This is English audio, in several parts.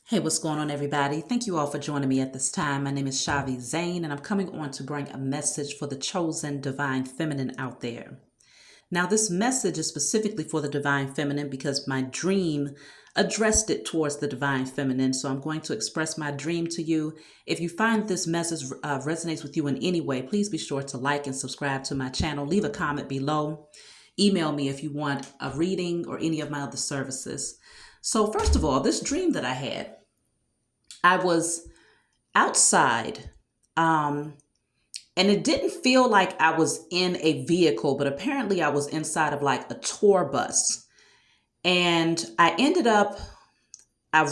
Hey, what's going on, everybody? Thank you all for joining me at this time. My name is Shavi Zane, and I'm coming on to bring a message for the chosen divine feminine out there. Now, this message is specifically for the divine feminine because my dream addressed it towards the divine feminine. So I'm going to express my dream to you. If you find this message resonates with you in any way, please be sure to like and subscribe to my channel. Leave a comment below. Email me if you want a reading or any of my other services. So first of all, this dream that I was outside, and it didn't feel like I was in a vehicle, but apparently I was inside of like a tour bus. And I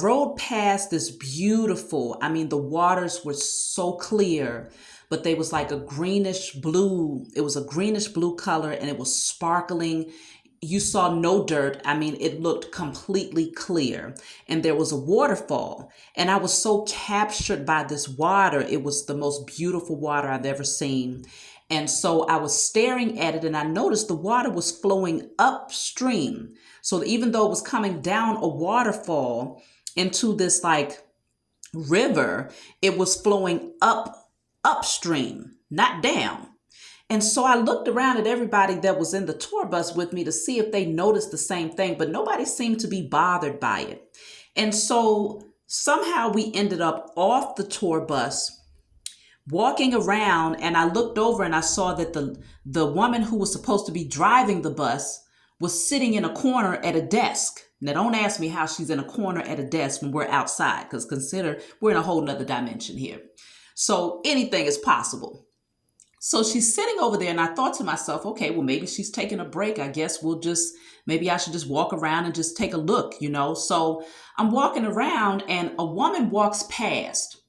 rode past this beautiful, the waters were so clear, but they was like a greenish blue. It was a greenish blue color and it was sparkling. You saw no dirt. It looked completely clear. And there was a waterfall. And I was so captured by this water. It was the most beautiful water I've ever seen. And so I was staring at it and I noticed the water was flowing upstream. So even though it was coming down a waterfall into this like river, it was flowing upstream, not down. And so I looked around at everybody that was in the tour bus with me to see if they noticed the same thing, but nobody seemed to be bothered by it. And so somehow we ended up off the tour bus, walking around, and I looked over and I saw that the woman who was supposed to be driving the bus was sitting in a corner at a desk. Now, don't ask me how she's in a corner at a desk when we're outside, because consider we're in a whole nother dimension here. So anything is possible. So she's sitting over there and I thought to myself, okay, well, maybe she's taking a break. I guess maybe I should just walk around and just take a look, So I'm walking around and a woman walks past.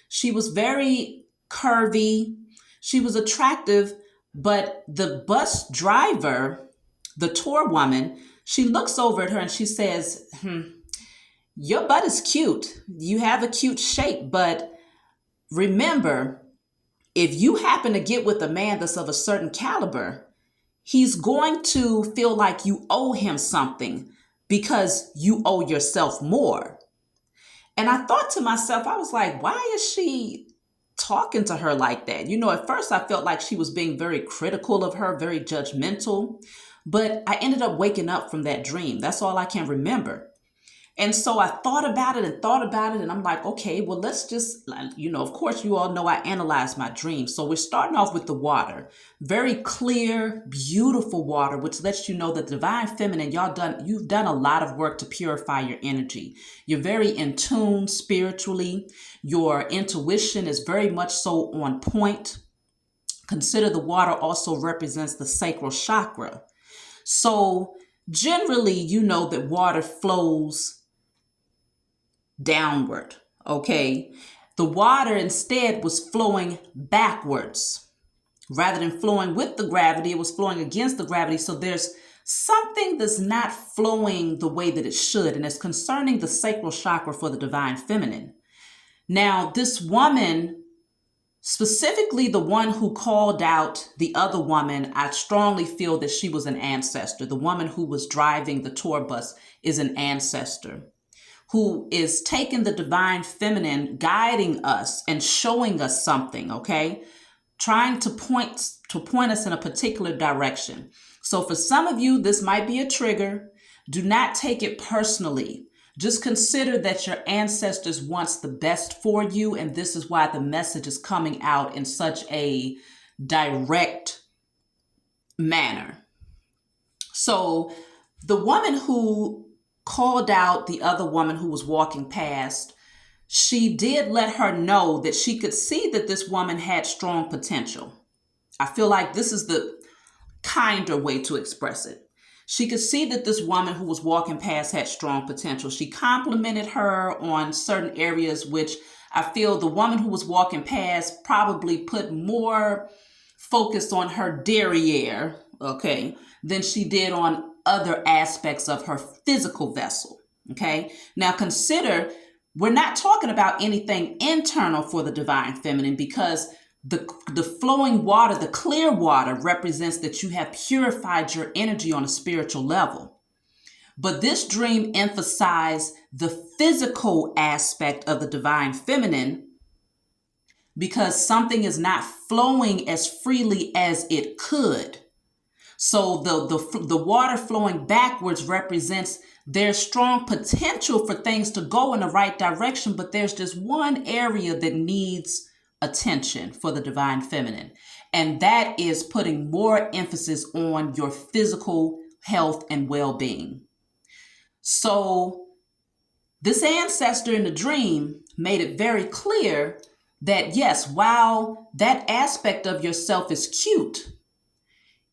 She was very curvy. She was attractive, but the bus driver, the tour woman, she looks over at her and she says, your butt is cute. You have a cute shape, but remember, if you happen to get with a man that's of a certain caliber, he's going to feel like you owe him something because you owe yourself more. And I thought to myself, I was like, why is she talking to her like that? At first I felt like she was being very critical of her, very judgmental, but I ended up waking up from that dream. That's all I can remember. And so I thought about it, and I'm like, okay, well, let's just, of course, you all know I analyze my dreams. So we're starting off with the water. Very clear, beautiful water, which lets you know that the divine feminine, you've done a lot of work to purify your energy. You're very in tune spiritually. Your intuition is very much so on point. Consider the water also represents the sacral chakra. So generally, you know that water flows downward, okay? The water instead was flowing backwards. Rather than flowing with the gravity, it was flowing against the gravity. So there's something that's not flowing the way that it should, and it's concerning the sacral chakra for the divine feminine. Now, this woman, specifically the one who called out the other woman, I strongly feel that she was an ancestor. The woman who was driving the tour bus is an ancestor who is taking the divine feminine, guiding us and showing us something, okay? Trying to point us in a particular direction. So for some of you, this might be a trigger. Do not take it personally. Just consider that your ancestors wants the best for you, and this is why the message is coming out in such a direct manner. So the woman who called out the other woman who was walking past, she did let her know that she could see that this woman had strong potential. I feel like this is the kinder way to express it. She could see that this woman who was walking past had strong potential. She complimented her on certain areas, which I feel the woman who was walking past probably put more focus on her derriere, okay, than she did on other aspects of her physical vessel, okay? Now consider, we're not talking about anything internal for the divine feminine because the flowing water, the clear water represents that you have purified your energy on a spiritual level. But this dream emphasized the physical aspect of the divine feminine because something is not flowing as freely as it could. So the water flowing backwards represents there's strong potential for things to go in the right direction, but there's just one area that needs attention for the divine feminine. And that is putting more emphasis on your physical health and well-being. So this ancestor in the dream made it very clear that yes, while that aspect of yourself is cute,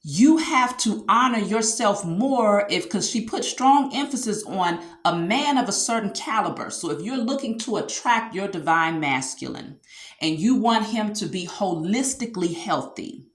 you have to honor yourself more because she put strong emphasis on a man of a certain caliber. So if you're looking to attract your divine masculine and you want him to be holistically healthy,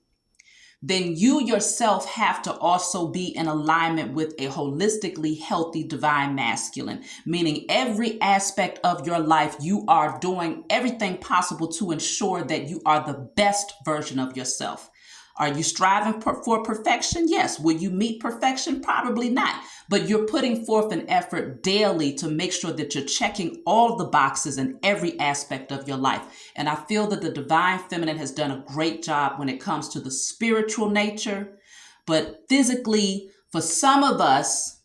then you yourself have to also be in alignment with a holistically healthy divine masculine, meaning every aspect of your life, you are doing everything possible to ensure that you are the best version of yourself. Are you striving for perfection? Yes. Will you meet perfection? Probably not. But you're putting forth an effort daily to make sure that you're checking all the boxes in every aspect of your life. And I feel that the divine feminine has done a great job when it comes to the spiritual nature. But physically, for some of us,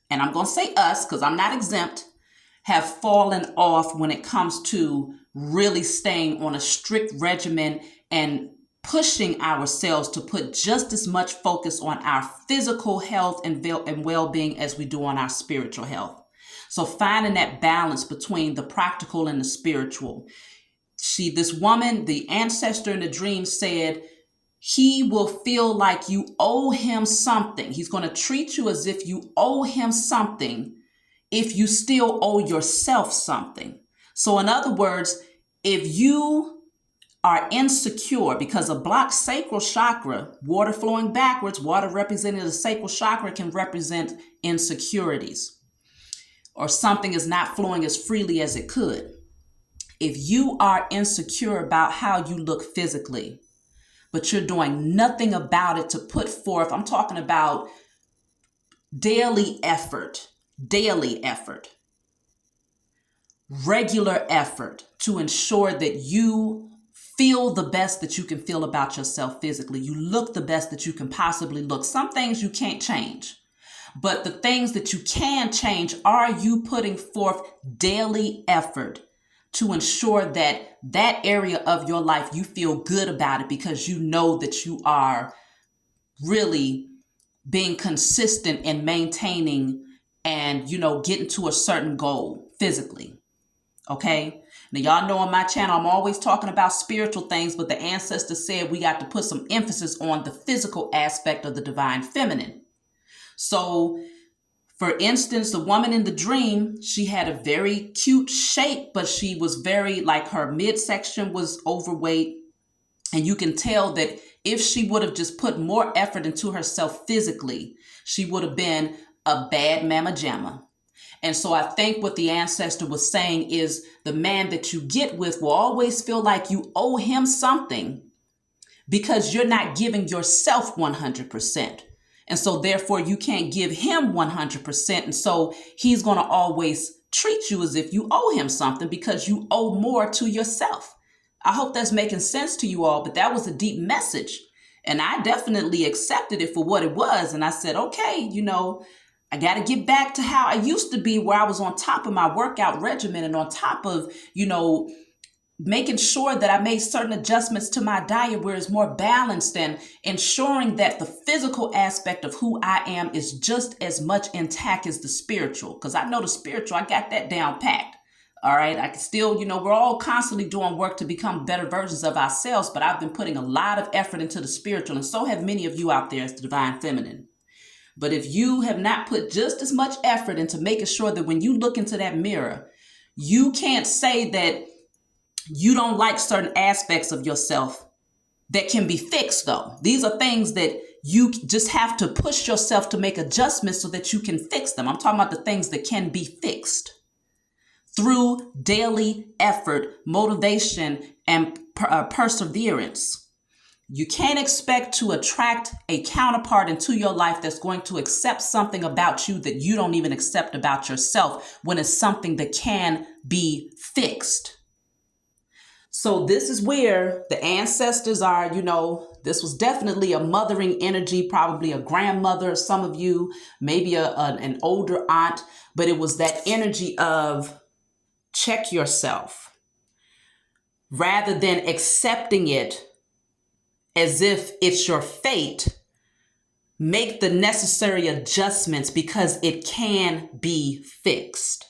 and I'm going to say us because I'm not exempt, have fallen off when it comes to really staying on a strict regimen and pushing ourselves to put just as much focus on our physical health and well-being as we do on our spiritual health. So finding that balance between the practical and the spiritual. This woman, the ancestor in the dream said, he will feel like you owe him something. He's going to treat you as if you owe him something if you still owe yourself something. So in other words, if you are insecure, because a blocked sacral chakra, water flowing backwards, water representing the sacral chakra can represent insecurities or something is not flowing as freely as it could. If you are insecure about how you look physically, but you're doing nothing about it to put forth, I'm talking about daily effort, regular effort to ensure that you feel the best that you can feel about yourself physically. You look the best that you can possibly look. Some things you can't change, but the things that you can change, are you putting forth daily effort to ensure that that area of your life, you feel good about it because you know that you are really being consistent and maintaining and, getting to a certain goal physically. Okay. Now, y'all know on my channel, I'm always talking about spiritual things, but the ancestor said we got to put some emphasis on the physical aspect of the divine feminine. So, for instance, the woman in the dream, she had a very cute shape, but she was her midsection was overweight. And you can tell that if she would have just put more effort into herself physically, she would have been a bad mama jamma. And so I think what the ancestor was saying is the man that you get with will always feel like you owe him something because you're not giving yourself 100%. And so therefore you can't give him 100%. And so he's going to always treat you as if you owe him something because you owe more to yourself. I hope that's making sense to you all, but that was a deep message. And I definitely accepted it for what it was. And I said, okay, I got to get back to how I used to be, where I was on top of my workout regimen and on top of, making sure that I made certain adjustments to my diet where it's more balanced and ensuring that the physical aspect of who I am is just as much intact as the spiritual. Because I know the spiritual, I got that down packed. All right. I can still, we're all constantly doing work to become better versions of ourselves, but I've been putting a lot of effort into the spiritual. And so have many of you out there as the divine feminine. But if you have not put just as much effort into making sure that when you look into that mirror, you can't say that you don't like certain aspects of yourself that can be fixed, though. These are things that you just have to push yourself to make adjustments so that you can fix them. I'm talking about the things that can be fixed through daily effort, motivation, and perseverance. You can't expect to attract a counterpart into your life that's going to accept something about you that you don't even accept about yourself when it's something that can be fixed. So this is where the ancestors are, this was definitely a mothering energy, probably a grandmother, some of you, maybe an older aunt, but it was that energy of check yourself rather than accepting it as if it's your fate. Make the necessary adjustments because it can be fixed.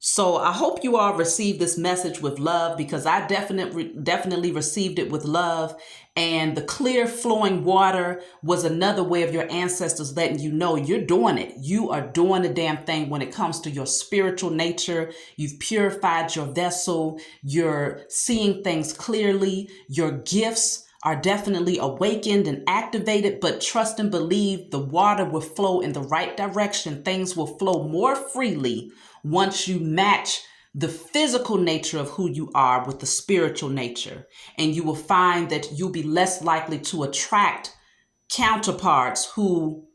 So I hope you all received this message with love, because I definitely received it with love. And the clear flowing water was another way of your ancestors letting you know you're doing it. You are doing the damn thing when it comes to your spiritual nature. You've purified your vessel. You're seeing things clearly. Your gifts are definitely awakened and activated, but trust and believe the water will flow in the right direction. Things will flow more freely once you match the physical nature of who you are with the spiritual nature. And you will find that you'll be less likely to attract counterparts who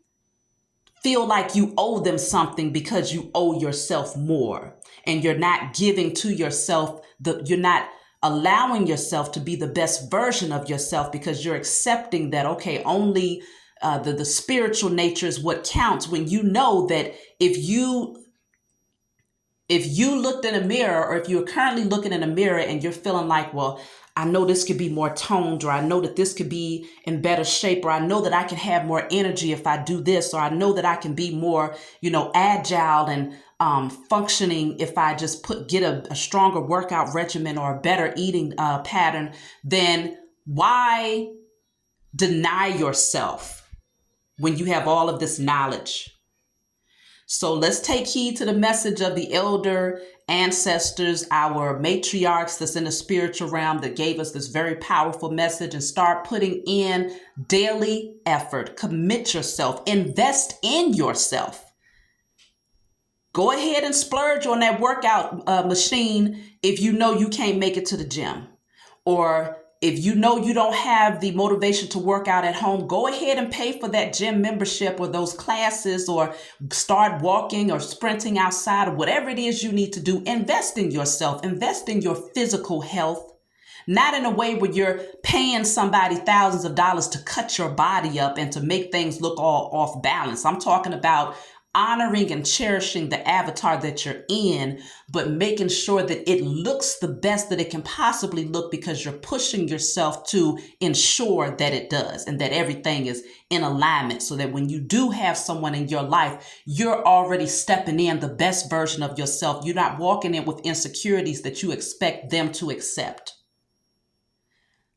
feel like you owe them something because you owe yourself more. And you're not giving to yourself, you're not allowing yourself to be the best version of yourself, because you're accepting that, okay, only the spiritual nature is what counts, when you know that if you looked in a mirror, or if you're currently looking in a mirror and you're feeling like, well, I know this could be more toned, or I know that this could be in better shape, or I know that I can have more energy if I do this, or I know that I can be more, agile and functioning if I just get a stronger workout regimen or a better eating pattern, then why deny yourself when you have all of this knowledge? So let's take heed to the message of the elder ancestors, our matriarchs that's in the spiritual realm that gave us this very powerful message, and start putting in daily effort. Commit yourself, invest in yourself. Go ahead and splurge on that workout machine if you know you can't make it to the gym. Or if you know you don't have the motivation to work out at home, go ahead and pay for that gym membership or those classes, or start walking or sprinting outside, or whatever it is you need to do. Invest in yourself, invest in your physical health, not in a way where you're paying somebody thousands of dollars to cut your body up and to make things look all off balance. I'm talking about honoring and cherishing the avatar that you're in, but making sure that it looks the best that it can possibly look, because you're pushing yourself to ensure that it does, and that everything is in alignment, so that when you do have someone in your life, you're already stepping in the best version of yourself. You're not walking in with insecurities that you expect them to accept.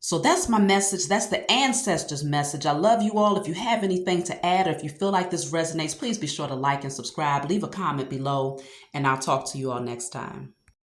So that's my message. That's the ancestors' message. I love you all. If you have anything to add, or if you feel like this resonates, please be sure to like and subscribe. Leave a comment below, and I'll talk to you all next time.